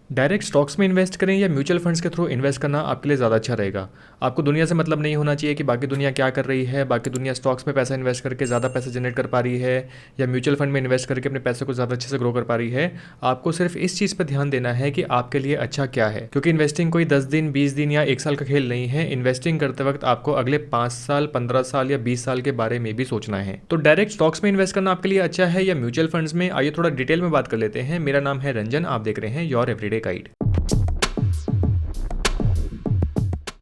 Direct stocks में invest करें या म्यूचुअल फंड्स के थ्रू इन्वेस्ट करना आपके लिए ज़्यादा अच्छा रहेगा। आपको दुनिया से मतलब नहीं होना चाहिए कि बाकी दुनिया क्या कर रही है, बाकी दुनिया स्टॉक्स में पैसा इन्वेस्ट करके ज़्यादा पैसे जनरेट कर पा रही है या म्यूचुअल फंड में इन्वेस्ट करके अपने पैसे को ज़्यादा अच्छे से ग्रो कर पा रही है। आपको सिर्फ इस चीज़ पर ध्यान देना है कि आपके लिए अच्छा क्या है, क्योंकि इन्वेस्टिंग कोई 10 दिन 20 दिन या 1 साल का खेल नहीं है। इन्वेस्टिंग करते वक्त आपको अगले 5 साल 15 साल या 20 साल के बारे में भी सोचना है। तो डायरेक्ट स्टॉक्स में इन्वेस्ट करना आपके लिए अच्छा है या म्यूचुअल फंड्स में, आइए थोड़ा डिटेल में बात कर लेते हैं। मेरा नाम है रंजन, आप देख रहे हैं योर एवरीडे गाइड।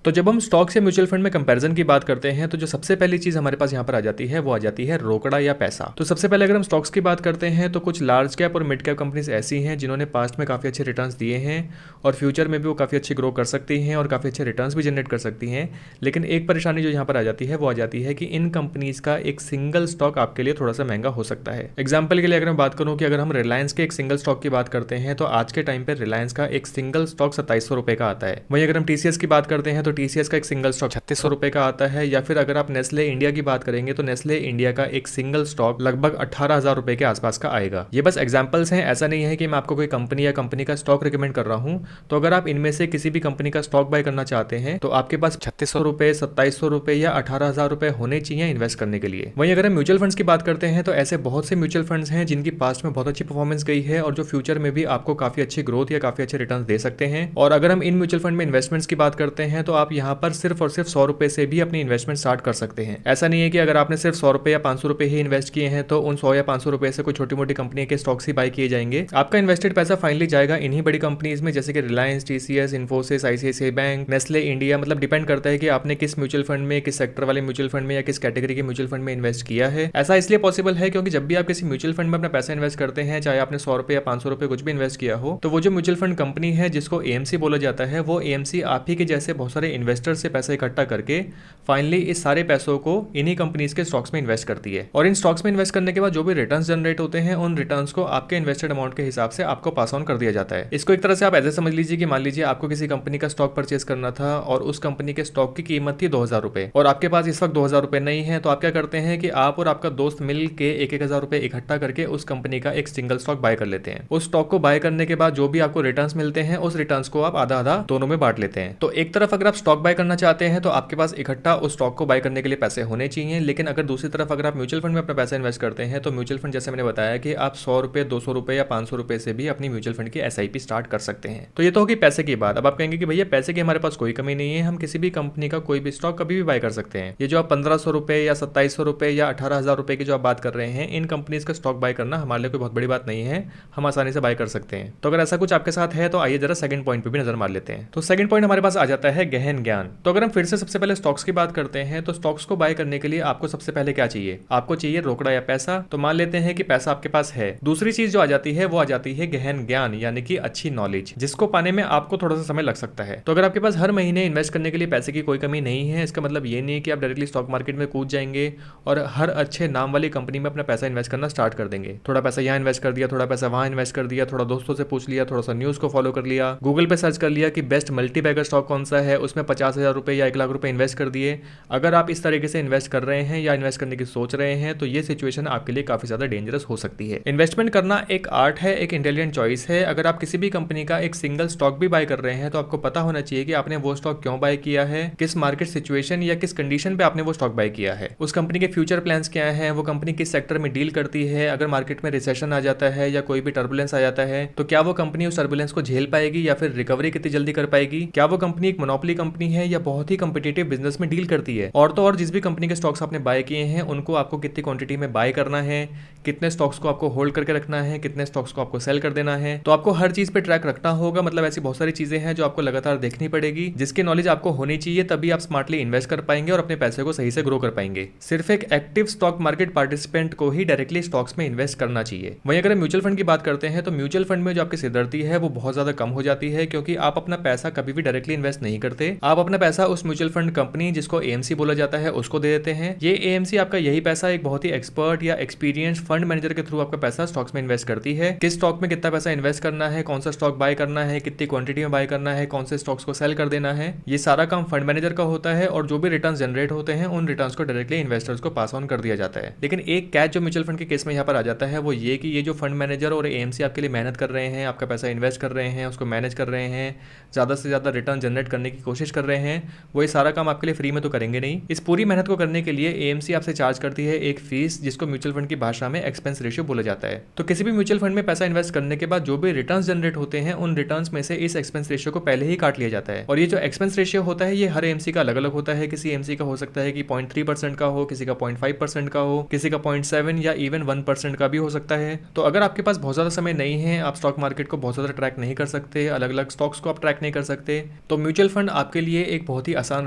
तो जब हम स्टॉक्स या म्यूचुअल फंड में कंपैरिजन की बात करते हैं तो जो सबसे पहली चीज़ हमारे पास यहाँ पर आ जाती है वो आ जाती है रोकड़ा या पैसा। तो सबसे पहले अगर हम स्टॉक्स की बात करते हैं तो कुछ लार्ज कैप और मिड कैप कंपनीज ऐसी हैं जिन्होंने पास्ट में काफ़ी अच्छे रिटर्न्स दिए हैं और फ्यूचर में भी वो काफ़ी अच्छी ग्रो कर सकती हैं और काफ़ी अच्छे रिटर्न्स भी जनरेट कर सकती हैं। लेकिन एक परेशानी जो यहाँ पर आ जाती है वो आ जाती है कि इन कंपनीज का एक सिंगल स्टॉक आपके लिए थोड़ा सा महंगा हो सकता है। एग्जाम्पल के लिए अगर मैं बात करूँ कि अगर हम रिलायंस के एक सिंगल स्टॉक की बात करते हैं तो आज के टाइम पर रिलायंस का एक सिंगल स्टॉक 2700 रुपये का आता है। वहीं अगर हम टीसीएस की बात करते हैं तो टीसीएस का एक सिंगल स्टॉक 3600 रुपए का आता है। या फिर अगर आप नेस्ले इंडिया की बात करेंगे तो नेस्ले इंडिया का एक सिंगल स्टॉक लगभग 18,000 रुपए के आसपास का आएगा। ये बस एग्जांपल्स हैं, ऐसा नहीं है कि मैं आपको कोई कंपनी या कंपनी का स्टॉक रिकमेंड कर रहा हूं। तो अगर आप इनमें से किसी भी कंपनी का स्टॉक बाय करना चाहते हैं तो आपके पास 3600 रुपए 2700 रुपए या 18,000 रुपए होने चाहिए इन्वेस्ट करने के लिए। वहीं अगर हम म्यूचुअल फंड्स की बात करते हैं तो ऐसे बहुत से म्यूचुअल फंड्स हैं जिनकी पास्ट में बहुत अच्छी परफॉर्मेंस गई है और जो फ्यूचर में भी आपको काफी अच्छी ग्रोथ या काफी अच्छे रिटर्न दे सकते हैं। और अगर हम इन म्यूचुअल फंड में इन्वेस्टमेंट्स की बात करते हैं तो आप यहाँ पर सिर्फ और सिर्फ 100 रुपए से भी अपनी इन्वेस्टमेंट स्टार्ट कर सकते हैं। ऐसा नहीं है कि अगर आपने सिर्फ 100 रुपए या 500 रुपए ही इन्वेस्ट किए हैं तो उन 100 या 500 रुपए से कोई छोटी मोटी कंपनी के स्टॉक्स ही बाय किए जाएंगे। आपका इन्वेस्टेड पैसा फाइनली जाएगा इन्हीं बड़ी कंपनीज में, जैसे कि Reliance, TCS, Infosys, ICICI bank, Nestle India. मतलब डिपेंड करता है कि आपने किस म्यूचुअल फंड में, किस सेक्टर वाले म्यूचुअल फंड में या किस कैटेगरी के म्यूचुअल फंड में इन्वेस्ट किया है। ऐसा इसलिए पॉसिबल है क्योंकि जब भी आप किसी म्यूचुअल फंड में अपना पैसा इन्वेस्ट करते हैं, चाहे आपने 100 रुपए या 500 रुपए कुछ भी इन्वेस्ट किया हो, तो वो जो म्यूचुअल फंड कंपनी है जिसको एएमसी बोला जाता है, वो एएमसी आप ही के जैसे बहुत सारे इन्वेस्टर से पैसा इकट्ठा करके फाइनली इस सारे पैसों को इन्हीं कंपनीज के स्टॉक्स में इन्वेस्ट करती है। और इन स्टॉक्स में इन्वेस्ट करने के बाद जो भी रिटर्न्स जनरेट होते हैं उन रिटर्न्स को आपके इन्वेस्टेड अमाउंट के हिसाब से आपको पास ऑन कर दिया जाता है। इसको एक तरह से आप ऐसे समझ लीजिए कि मान लीजिए आपको किसी कंपनी का स्टॉक परचेज करना था और उस कंपनी के स्टॉक की कीमत थी 2000 रुपए और आपके पास इस वक्त 2000 रुपए नहीं है, तो आप क्या करते हैं कि आप और आपका दोस्त मिल के 1,000 रुपए इकट्ठा करके उस कंपनी का एक सिंगल स्टॉक बाय कर लेते हैं। उस स्टॉक को बाय करने के बाद जो भी आपको रिटर्न्स मिलते हैं उस रिटर्न्स को आप आधा आधा दोनों में बांट लेते हैं। तो एक तरफ अगर आप स्टॉक बाय करना चाहते हैं तो आपके पास इकट्ठा उस स्टॉक को बाय करने के लिए पैसे होने चाहिए, लेकिन अगर दूसरी तरफ अगर आप म्यूचुअल फंड में अपना पैसा इन्वेस्ट करते हैं तो म्यूचुअल फंड, जैसे मैंने बताया कि आप 100 रुपए 200 रुपए या 500 रुपए से भी अपनी म्यूचुअल फंड की एसआईपी स्टार्ट कर सकते हैं। तो ये तो होगी पैसे की बात। अब आप कहेंगे कि भैया पैसे की हमारे पास कोई कमी नहीं है, हम किसी भी कंपनी का कोई भी स्टॉक कभी भी बाय कर सकते हैं। ये जो आप 1500 रुपए या 2700 रुपए या 18,000 रुपए की जो आप बात कर रहे हैं, इन कंपनीज का स्टॉक बाय करना हमारे लिए कोई बहुत बड़ी बात नहीं है, हम आसानी से बाय कर सकते हैं। तो अगर ऐसा कुछ आपके साथ है तो आइए जरा सेकंड पॉइंट पे भी नजर मार लेते हैं। तो सेकंड पॉइंट हमारे पास आ जाता है गहन ज्ञान। तो अगर हम फिर से सबसे पहले स्टॉक्स की बात करते हैं तो स्टॉक्स को बाय करने के लिए आपको सबसे पहले क्या चाहिए? आपको चाहिए रोकड़ा या पैसा। तो मान लेते हैं कि पैसा आपके पास है। दूसरी चीज जो आ जाती है वो आ जाती है गहन ज्ञान, यानी कि अच्छी नॉलेज, जिसको पाने में आपको थोड़ा सा समय लग सकता है। तो अगर आपके पास हर महीने इन्वेस्ट करने के लिए पैसे की कोई कमी नहीं है, इसका मतलब ये नहीं कि आप डायरेक्टली स्टॉक मार्केट में कूद जाएंगे और हर अच्छे नाम वाली कंपनी में अपना पैसा इन्वेस्ट करना स्टार्ट कर देंगे। थोड़ा पैसा यहाँ इन्वेस्ट कर दिया, थोड़ा पैसा वहां इन्वेस्ट कर दिया, थोड़ा दोस्तों से पूछ लिया, थोड़ा सा न्यूज को फॉलो कर लिया, गूगल पे सर्च कर लिया कि बेस्ट मल्टी बैगर स्टॉक कौन सा है, उसमें 50,000 रुपए या 1 लाख रुपए इन्वेस्ट कर दिए। अगर आप इस तरीके से इन्वेस्ट कर रहे हैं या इन्वेस्ट करने की सोच रहे हैं तो ये सिचुएशन आपके लिए काफी ज्यादा डेंजरस हो सकती है। इन्वेस्टमेंट करना एक आर्ट है, एक इंटेलिजेंट चॉइस है। अगर आप किसी भी कंपनी का एक सिंगल स्टॉक भी बाय कर रहे हैं तो आपको पता होना चाहिए कि आपने वो स्टॉक क्यों बाय किया है, किस मार्केट सिचुएशन या किस कंडीशन पे आपने वो स्टॉक बाय किया है, उस कंपनी के फ्यूचर प्लान्स क्या है, वो कंपनी किस सेक्टर में डील करती है, अगर मार्केट में रिसेशन आ जाता है या कोई भी टर्बुलेंस आ जाता है तो क्या वो कंपनी उस टर्बुलेंस को झेल पाएगी या फिर रिकवरी कितनी जल्दी कर पाएगी, क्या वो कंपनी एक मोनोपोली कंपनी है या बहुत ही कॉम्पिटिटिव बिजनेस में डील करती है। और तो और जिस भी कंपनी के स्टॉक्स आपने बाय किए हैं उनको आपको कितनी क्वांटिटी में बाय करना है, कितने स्टॉक्स को आपको होल्ड करके रखना है, कितने स्टॉक्स को आपको सेल कर देना है। तो आपको हर चीज पे ट्रैक रखना होगा। मतलब ऐसी बहुत सारी चीजें हैं जो आपको लगातार देखनी पड़ेगी, जिसकी नॉलेज आपको होनी चाहिए, तभी आप स्मार्टली इन्वेस्ट कर पाएंगे और अपने पैसे को सही से ग्रो कर पाएंगे। सिर्फ एक एक्टिव स्टॉक मार्केट पार्टिसिपेंट को ही डायरेक्टली स्टॉक्स में इन्वेस्ट करना चाहिए। वहीं अगर म्यूचुअल फंड की बात करते हैं तो म्यूचुअल फंड में जो आपकी सिरदर्दी है वो बहुत ज्यादा कम हो जाती है, क्योंकि आप अपना पैसा कभी भी डायरेक्टली इन्वेस्ट नहीं करते, आप अपना पैसा उस म्यूचुअल फंड कंपनी जिसको एएमसी बोला जाता है उसको दे देते हैं। ये एएमसी आपका यही पैसा एक बहुत ही एक्सपर्ट या एक्सपीरियंस फंड मैनेजर के थ्रू आपका पैसा स्टॉक्स में इन्वेस्ट करती है। किस स्टॉक में कितना पैसा इन्वेस्ट करना है, कौन सा स्टॉक बाय करना है, कितनी क्वांटिटी में बाय करना है, कौन से स्टॉक्स को सेल कर देना है, ये सारा काम फंड मैनेजर का होता है। और जो भी रिटर्न जनरेट होते हैं उन रिटर्न्स को डायरेक्टली इन्वेस्टर्स को पास ऑन कर दिया जाता है। लेकिन एक कैच जो म्यूचुअल फंड के केस में यहाँ पर आ जाता है वो ये कि ये जो फंड मैनेजर और एएमसी आपके लिए मेहनत कर रहे हैं, आपका पैसा इन्वेस्ट कर रहे हैं, उसको मैनेज कर रहे हैं, ज़्यादा से ज़्यादा रिटर्न जनरेट करने की कोशिश कर रहे हैं, वो ये सारा काम आपके लिए फ्री में तो करेंगे नहीं। इस पूरी मेहनत को करने के लिए एएमसी आपसे चार्ज करती है एक फीस जिसको म्यूचुअल फंड की भाषा में एक्सपेंस रेशियो बोला जाता है। तो किसी भी म्यूचुअल फंड में पैसा इन्वेस्ट करने के बाद जो भी रिटर्न्स जनरेट होते हैं उन रिटर्न्स में से इस एक्सपेंस रेशियो को पहले ही काट लिया जाता है। और ये जो एक्सपेंस रेशियो होता है ये हर एएमसी का अलग अलग होता है। किसी एएमसी का हो सकता है कि 0.3% का हो, किसी का 0.5% का हो, किसी का 0.7 या इवन 1% का भी हो सकता है। तो अगर आपके पास बहुत ज़्यादा समय नहीं है, आप स्टॉक मार्केट को बहुत ज़्यादा ट्रैक नहीं कर सकते, अलग अलग स्टॉक्स को आप ट्रैक नहीं कर सकते, तो म्यूचुअल फंड आपके लिए एक बहुत ही आसान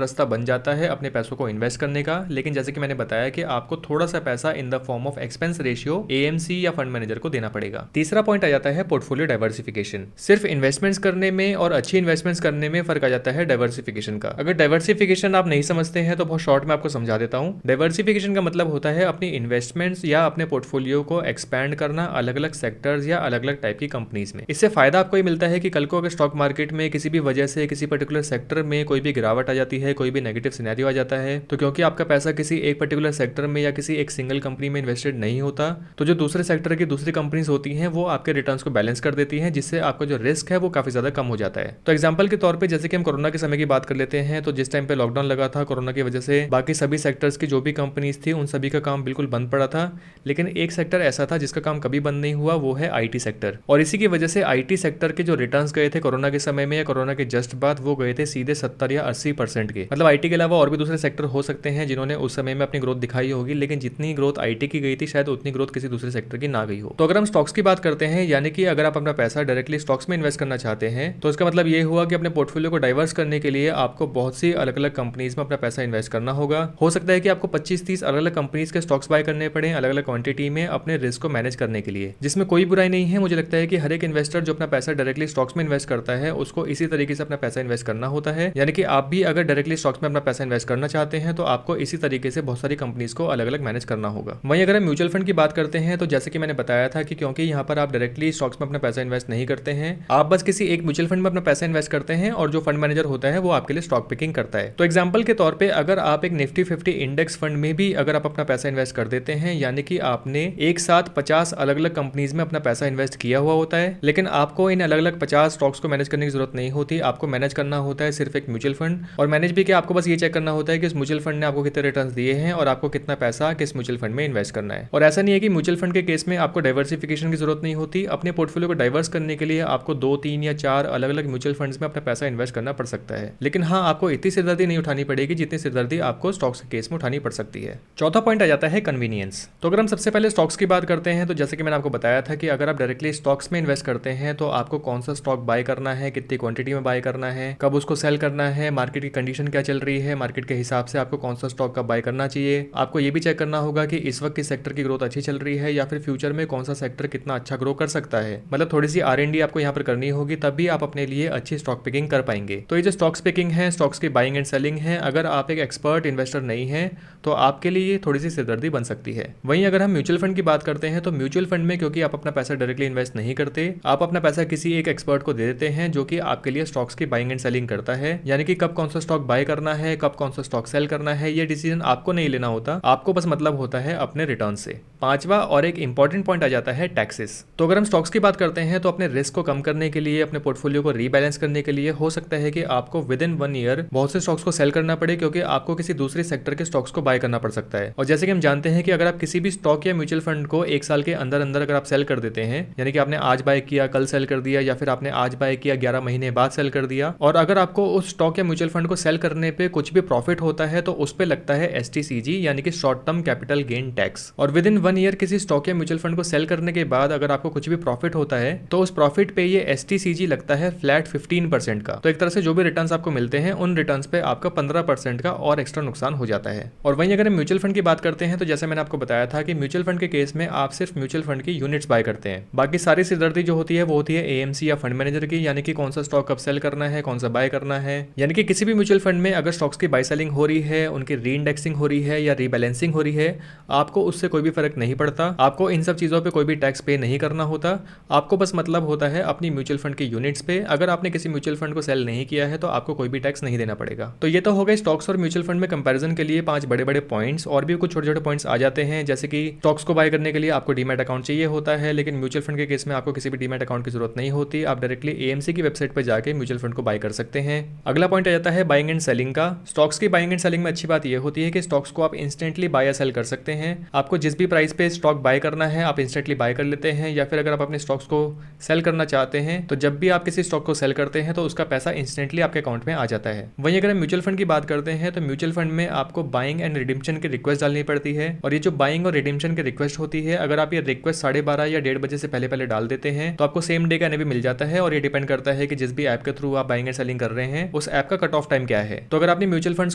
रास्ता बन जाता है अपने पैसों को इन्वेस्ट करने का। लेकिन जैसे कि मैंने बताया कि आपको थोड़ा सा पैसा in the form of expense ratio AMC या फंड मैनेजर को देना पड़ेगा। तीसरा पॉइंट आ जाता है पोर्टफोलियो डाइवर्सिफिकेशन। सिर्फ इन्वेस्टमेंट्स करने में और अच्छी इन्वेस्टमेंट्स करने में फर्क आ जाता है डाइवर्सिफिकेशन का। अगर डाइवर्सिफिकेशन आप नहीं समझते हैं तो बहुत शॉर्ट में आपको समझा देता हूं। डाइवर्सिफिकेशन का मतलब होता है अपनी इन्वेस्टमेंट्स या अपने पोर्टफोलियो को एक्सपैंड करना अलग अलग सेक्टर्स या अलग अलग टाइप की कंपनीज में। इससे फायदा आपको ये मिलता है कि कल को अगर स्टॉक मार्केट में किसी भी वजह से किसी पर्टिकुलर सेक्टर में कोई भी गिरावट आ जाती है, कोई भी नेगेटिव सिनेरियो आ जाता है, तो क्योंकि आपका पैसा किसी एक पर्टिकुलर सेक्टर में या किसी एक सिंगल कंपनी में इन्वेस्टेड नहीं होता, तो जो दूसरे सेक्टर की दूसरी कंपनीज होती हैं वो आपके रिटर्न्स को बैलेंस कर देती हैं, जिससे आपका जो रिस्क है वो काफी ज्यादा कम हो जाता है। तो एग्जांपल के तौर पे जैसे कि हम कोरोना के समय की बात कर लेते हैं, तो जिस टाइम पे लॉकडाउन लगा था कोरोना की वजह से बाकी सभी सेक्टर्स की जो भी कंपनीज थी उन सभी का काम बिल्कुल बंद पड़ा था। लेकिन एक सेक्टर ऐसा था जिसका काम कभी बंद नहीं हुआ, वो है आईटी सेक्टर। और इसी की वजह से आईटी सेक्टर के जो रिटर्न्स गए थे कोरोना के समय में या कोरोना के जस्ट बाद, वो गए थे सीधे 70 या 80% के। मतलब आईटी के अलावा और भी दूसरे सेक्टर हो सकते हैं जिन्होंने उस समय में अपनी ग्रोथ दिखाई होगी, लेकिन जितनी ग्रोथ आईटी की गई थी शायद उतनी ग्रोथ किसी दूसरे सेक्टर की ना गई हो। तो अगर हम स्टॉक्स की बात करते हैं, यानी कि अगर आप अपना पैसा डायरेक्टली स्टॉक्स में इन्वेस्ट करना चाहते हैं, तो इसका मतलब ये हुआ कि अपने पोर्टफोलियो को डाइवर्स करने के लिए आपको बहुत सी अलग अलग कंपनीज में अपना पैसा इन्वेस्ट करना होगा। हो सकता है कि आपको 25-30 अलग अलग कंपनीज के स्टॉक्स बाय करने पड़े अलग अलग क्वांटिटी में अपने रिस्क को मैनेज करने के लिए, जिसमें कोई बुराई नहीं है। मुझे लगता है कि हर एक इन्वेस्टर जो अपना पैसा डायरेक्टली स्टॉक्स में इन्वेस्ट करता है उसको इसी तरीके से अपना पैसा इन्वेस्ट करना होता है। यानी कि आप भी अगर डायरेक्टली स्टॉक्स में अपना पैसा इन्वेस्ट करना चाहते हैं तो आपको इसी तरीके से बहुत सारी कंपनीज को अलग अलग मैनेज करना होगा। वहीं अगर हम म्यूचुअल फंड की बात करते हैं तो जैसे कि मैंने बताया था कि क्योंकि यहाँ पर आप डायरेक्टली स्टॉक्स में अपना पैसा इन्वेस्ट नहीं करते हैं, आप बस किसी एक म्यूचुअल फंड में अपना पैसा इन्वेस्ट करते हैं और जो फंड मैनेजर होता है वो आपके लिए स्टॉक पिकिंग करता है। तो एग्जांपल के तौर पे अगर आप एक निफ्टी 50 इंडेक्स फंड में भी अगर आप अपना पैसा इन्वेस्ट कर देते हैं, यानी कि आपने एक साथ 50 अलग अलग कंपनीज में अपना पैसा इन्वेस्ट किया हुआ होता है, लेकिन आपको इन अलग अलग 50 स्टॉक्स को मैनेज करने की जरूरत नहीं होती। आपको मैनेज करना होता है सिर्फ एक म्यूचुअल फंड, और मैनेज भी क्या, आपको बस ये चेक करना होता है कि उस म्यूचुअल फंड ने आपको कितने रिटर्न्स दिए हैं और आपको कितना पैसा किस म्यूचुअल फंड में इन्वेस्ट करना है। और ऐसा नहीं है कि म्यूचुअल फंड के केस में आपको डाइवर्सिफिकेशन की जरूरत नहीं होती। अपने पोर्टफोलियो को डाइवर्स करने के लिए आपको 2, 3 या 4 अलग अलग म्यूचुअल फंड्स में अपना पैसा इन्वेस्ट करना पड़ सकता है, लेकिन हाँ, आपको इतनी सिरदर्दी नहीं उठानी पड़ेगी जितनी सिरदर्दी आपको स्टॉक्स के केस में उठानी पड़ सकती है। चौथा पॉइंट आ जाता है कन्वीनियंस। तो अगर हम सबसे पहले स्टॉक्स की बात करते हैं तो जैसे कि मैंने आपको बताया था कि अगर आप डायरेक्टली स्टॉक्स में इन्वेस्ट करते हैं तो आपको कौन सा स्टॉक बाय करना है, कितनी क्वांटिटी में बाय करना है, कब उसको सेल करना है, मार्केट की कंडीशन क्या चल रही है, मार्केट के हिसाब से आपको कौन सा स्टॉक का बाय करना चाहिए। आपको ये भी चेक करना होगा कि इस वक्त किस सेक्टर की ग्रोथ अच्छी चल रही है या फिर फ्यूचर में कौन सा सेक्टर कितना अच्छा ग्रो कर सकता है। मतलब थोड़ी सी R&D आपको यहाँ पर करनी होगी, तब भी आप अपने लिए अच्छी स्टॉक पिकिंग कर पाएंगे। तो ये जो स्टॉक्स पिकिंग है, स्टॉक्स की बाइंग एंड सेलिंग है, अगर आप एक एक्सपर्ट इन्वेस्टर नहीं है तो आपके लिए थोड़ी सी सिरदर्दी बन सकती है। वहीं अगर हम म्यूचुअल फंड की बात करते हैं तो म्यूचुअल फंड में क्योंकि आप अपना पैसा डायरेक्टली इन्वेस्ट नहीं करते, आप अपना पैसा किसी एक एक्सपर्ट को दे देते हैं जो कि आपके लिए स्टॉक्स की बाइंग एंड सेलिंग करता है। यानी कि कब कौन सा स्टॉक बाय करना है, कब कौन सा स्टॉक सेल करना है, ये डिसीजन आपको नहीं लेना होता, आपको बस मतलब होता है अपने रिटर्न से। पांचवा और एक इंपॉर्टेंट पॉइंट आ जाता है टैक्सेस। तो अगर हम स्टॉक्स की बात करते हैं तो अपने रिस्क को कम करने के लिए, अपने पोर्टफोलियो को रीबैलेंस करने के लिए हो सकता है कि आपको विद इन 1 ईयर बहुत से स्टॉक्स को सेल करना पड़े, क्योंकि आपको किसी दूसरे सेक्टर के स्टॉक्स को बाय करना पड़ सकता है। और जैसे कि हम जानते हैं कि अगर आप किसी भी स्टॉक या म्यूचुअल फंड को 1 साल के अंदर अंदर अगर आप सेल कर देते हैं, यानी कि आपने आज बाय किया कल सेल कर दिया, या फिर आपने आज बाय किया 11 महीने बाद सेल कर दिया, और अगर आपको उस स्टॉक या म्यूचुअल फंड को सेल करने पे कुछ भी प्रॉफिट होता है तो उस पे लगता है STCG, यानी कि short term capital gain tax. और विद इन 1 ईयर किसी स्टॉक या म्यूचुअल फंड को सेल करने के बाद अगर आपको कुछ भी प्रॉफिट होता है तो उस प्रॉफिट पे ये STCG लगता है फ्लैट 15% का। तो एक तरह से जो भी रिटर्न्स आपको मिलते हैं उन रिटर्न्स पे आपका 15% का और एक्स्ट्रा नुकसान हो जाता है। और वहीं अगर हम म्यूचुअल फंड की बात करते हैं तो जैसे मैंने आपको बताया था कि म्यूचुअल फंड के केस में आप सिर्फ म्यूचुअल फंड की यूनिट्स बाय करते हैं, बाकी सारी सिरदर्दी जो होती है वो होती है AMC या फंड मैनेजर की, यानी कि कौन सा स्टॉक कब सेल करना है, कौन सा बाय करना है, यानी कि किसी भी म्यूचुअल फंड में अगर स्टॉक्स की बाय सेलिंग हो रही है, उनकी री इंडेक्सिंग हो रही है या रीबैलेंसिंग हो रही है, आपको उससे कोई भी फर्क नहीं पड़ता। आपको इन सब चीज़ों पे कोई भी टैक्स पे नहीं करना होता। आपको बस मतलब होता है अपनी म्यूचुअल फंड के यूनिट्स पे। अगर आपने किसी म्यूचुअल फंड को सेल नहीं किया है तो आपको कोई भी टैक्स नहीं देना पड़ेगा। तो ये तो हो गए स्टॉक्स और म्यूचुअल फंड में कंपैरिजन के लिए 5 बड़े बड़े पॉइंट्स। और भी कुछ छोटे छोटे पॉइंट्स आ जाते हैं, जैसे कि स्टॉक्स को बाय करने के लिए आपको डीमैट अकाउंट चाहिए होता है, लेकिन म्यूचुअल फंड के केस में आपको किसी भी डीमैट अकाउंट की जरूरत नहीं होती। आप डायरेक्टली एएमसी की वेबसाइट पर जाकर म्यूचुअल फंड को बाय कर सकते हैं। अगला पॉइंट आ जाता है बाइंग एंड सेलिंग का। स्टॉक्स की बाइंग एंड सेलिंग में अच्छी बात यह होती है कि स्टॉक्स को आप इंस्टेंटली बाय या सेल कर सकते हैं। आपको जिस भी प्राइस पे स्टॉक बाय करना है आप इंस्टेंटली बाय कर लेते हैं, या फिर अगर आप अपने स्टॉक्स को सेल करना चाहते हैं तो जब भी आप किसी स्टॉक को सेल करते हैं तो उसका पैसा इंस्टेंटली आपके अकाउंट में आ जाता है। वहीं अगर हम म्यूचुअल फंड की बात करते हैं तो म्यूचुअल फंड में आपको बाइंग एंड रिडीम्पशन की रिक्वेस्ट डालनी पड़ती है। और ये जो बाइंग और रिडीम्पशन की रिक्वेस्ट होती है, अगर आप ये रिक्वेस्ट 12:30 या 1:30 बजे से पहले पहले डाल देते हैं तो आपको सेम डे का एनएवी मिल जाता है। और ये डिपेंड करता है कि जिस भी ऐप के थ्रू आप बाइंग एंड सेलिंग कर रहे हैं उस ऐप का कट ऑफ टाइम क्या है। तो अगर आपने म्यूचुअल फंड्स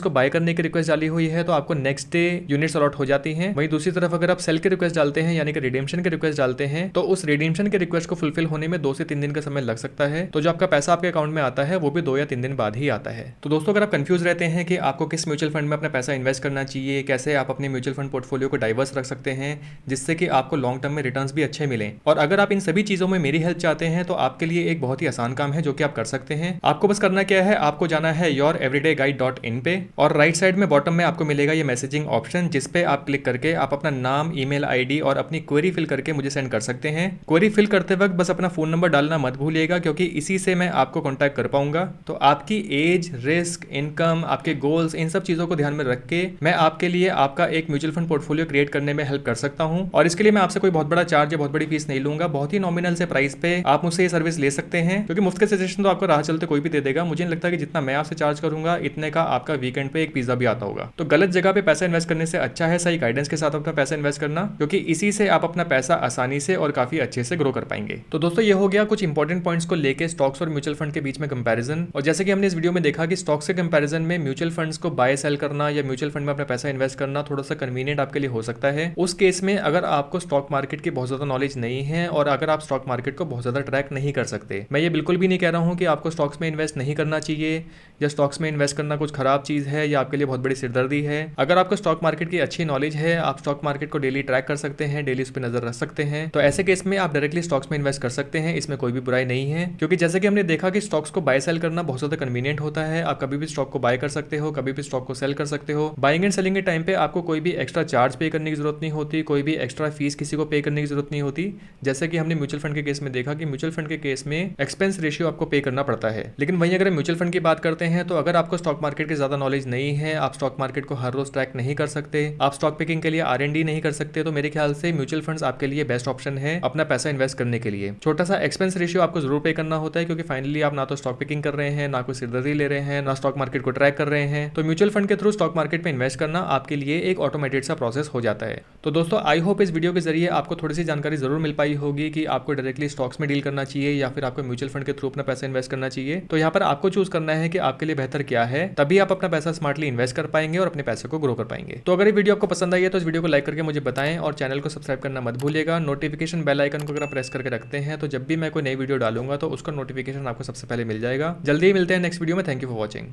को बाय करने की रिक्वेस्ट डाली हुई है तो आपको नेक्स्ट डे यूनिट्स अलॉट हो जाती हैं। वहीं दूसरी तरफ अगर आप सेल की रिक्वेस्ट डालते हैं यानी कि रिडीम्पशन की रिक्वेस्ट डालते हैं तो उस रिडीम्पशन की रिक्वेस्ट को फुलफिल होने में 2 से 3 दिन का समय लग सकता है। तो जो आपका पैसा आपके अकाउंट में आता है वो भी 2 या 3 दिन बाद ही आता है। तो दोस्तों अगर आप कंफ्यूज रहते हैं कि आपको किस म्यूचुअल फंड में अपना पैसा इन्वेस्ट करना चाहिए, कैसे आप अपने म्यूचुअल फंड पोर्टफोलियो को डाइवर्स रख सकते हैं जिससे कि आपको लॉन्ग टर्म में रिटर्न्स भी अच्छे मिलें, और अगर आप इन सभी चीजों में मेरी हेल्प चाहते हैं तो आपके लिए एक बहुत ही आसान काम है जो कि आप कर सकते हैं। आपको बस करना क्या है, आपको जाना है youreveryday.guide.in पे और राइट साइड में बॉटम में आपको मिलेगा ये मैसेजिंग ऑप्शन, जिसपे आप क्लिक करके आप अपना नाम, ईमेल आईडी और अपनी क्वेरी फिल करके मुझे सेंड कर सकते हैं। क्वेरी फिल करते वक्त बस अपना फोन नंबर डालना मत भूलिएगा, क्योंकि इसी से मैं आपको कॉन्टैक्ट कर पाऊंगा। तो आपकी एज, रिस्क, इनकम, आपके गोल्स, इन सब चीजों को ध्यान में रख के मैं आपके लिए आपका एक म्यूचुअल फंड पोर्टफोलियो क्रिएट करने में हेल्प कर सकता हूं। और इसके लिए मैं आपसे कोई बहुत बड़ा चार्ज या बहुत बड़ी फीस नहीं लूंगा। बहुत ही नॉमिनल से प्राइस पे आप मुझसे ये सर्विस ले सकते हैं, क्योंकि मुफ्त के सजेशन तो आपको राह चलते कोई भी दे देगा। मुझे नहीं लगता कि जितना मैं आपसे चार्ज करूंगा इतने का आपका वीकेंड पे एक पिज्जा भी आता होगा। तो गलत जगह पे पैसा इन्वेस्ट करने से अच्छा है सही गाइडेंस के साथ अपना पैसा इन्वेस्ट करना, क्योंकि इसी से आप अपना पैसा आसानी से और काफी अच्छे से ग्रो कर पाएंगे। तो दोस्तों ये हो गया कुछ इंपॉर्टेंट पॉइंट्स को लेके स्टॉक्स और म्यूचुअल फंड के बीच में कंपैरिजन। और जैसे कि हमने इस वीडियो में देखा कि स्टॉक्स के कंपैरिजन में म्यूचुअल फंड्स को बाय सेल करना या म्यूचुअल फंड में अपना पैसा इन्वेस्ट करना थोड़ा सा कन्वीनियंट आपके लिए हो सकता है उस केस में अगर आपको स्टॉक मार्केट की बहुत ज्यादा नॉलेज नहीं है और अगर आप स्टॉक मार्केट को बहुत ज्यादा ट्रैक नहीं कर सकते। मैं ये बिल्कुल भी नहीं कह रहा हूं कि आपको स्टॉक्स में इन्वेस्ट नहीं करना चाहिए या स्टॉक्स में इन्वेस्ट करना कुछ खराब चीज है या आपके लिए बहुत बड़ी सिरदर्दी है। अगर आपको स्टॉक मार्केट की अच्छी नॉलेज है, आप स्टॉक मार्केट को डेली ट्रैक कर सकते हैं, डेली उस पर नजर रख सकते हैं, तो ऐसे केस में आप डायरेक्टली स्टॉक्स में इन्वेस्ट कर सकते हैं। इसमें कोई भी बुराई नहीं है, क्योंकि जैसे कि हमने देखा कि स्टॉक्स को बाय सेल करना बहुत ज्यादा कन्वीनियंट होता है। आप कभी भी स्टॉक को बाय कर सकते हो, कभी भी स्टॉक को सेल कर सकते हो। बाइंग एंड सेलिंग के टाइम पे आपको कोई भी एक्स्ट्रा चार्ज पे करने की जरूरत नहीं होती, कोई भी एक्स्ट्रा फीस किसी को पे करने की जरूरत नहीं होती। जैसे कि हमने म्यूचुअल फंड के केस में देखा कि म्यूचुअल फंड के केस में एक्सपेंस रेशियो आपको पे करना पड़ता है। लेकिन वहीं अगर म्यूचुअल फंड की बात करते हैं तो अगर आपको स्टॉक मार्केट की ज्यादा नॉलेज नहीं है, आप स्टॉक मार्केट को हर रोज ट्रैक नहीं कर सकते, आप स्टॉक पिकिंग के लिए R&D नहीं कर सकते, तो मेरे ख्याल से म्यूचुअल फंड्स आपके लिए बेस्ट ऑप्शन है अपना पैसा इन्वेस्ट करने के लिए। छोटा सा एक्सपेंस रेशियो आपको जरूर पे करना होता है, क्योंकि फाइनली आप ना तो स्टॉक पिकिंग कर रहे हैं, ना कोई सिरदर्दी ले रहे हैं, ना स्टॉक मार्केट को ट्रैक कर रहे हैं। तो म्यूचुअल फंड के थ्रू स्टॉक मार्केट में इन्वेस्ट करना आपके लिए एक ऑटोमेटेड सा प्रोसेस हो जाता है। तो दोस्तों आई होप इस वीडियो के जरिए आपको थोड़ी सी जानकारी जरूर मिल पाई होगी कि आपको डायरेक्टली स्टॉक्स में डील करना चाहिए या फिर आपको म्यूचुअल फंड के थ्रू अपना पैसा इन्वेस्ट करना चाहिए। तो यहाँ पर आपको चूज करना है कि आपके लिए बेहतर क्या है, तभी आप अपना पैसा स्मार्टली इन्वेस्ट कर पाएंगे और अपने पैसे को ग्रो कर पाएंगे। तो अगर ये वीडियो आपको पसंद आई है तो इस वीडियो को लाइक करके मुझे बताएं और चैनल को सब्सक्राइब करना मत भूलिएगा। नोटिफिकेशन बेल आइकन को अगर आप प्रेस करके रखते हैं तो जब भी मैं कोई नई वीडियो डालूंगा तो उसका नोटिफिकेशन आपको सबसे पहले मिल जाएगा। जल्दी ही मिलते हैं नेक्स्ट वीडियो में। Thank you for watching.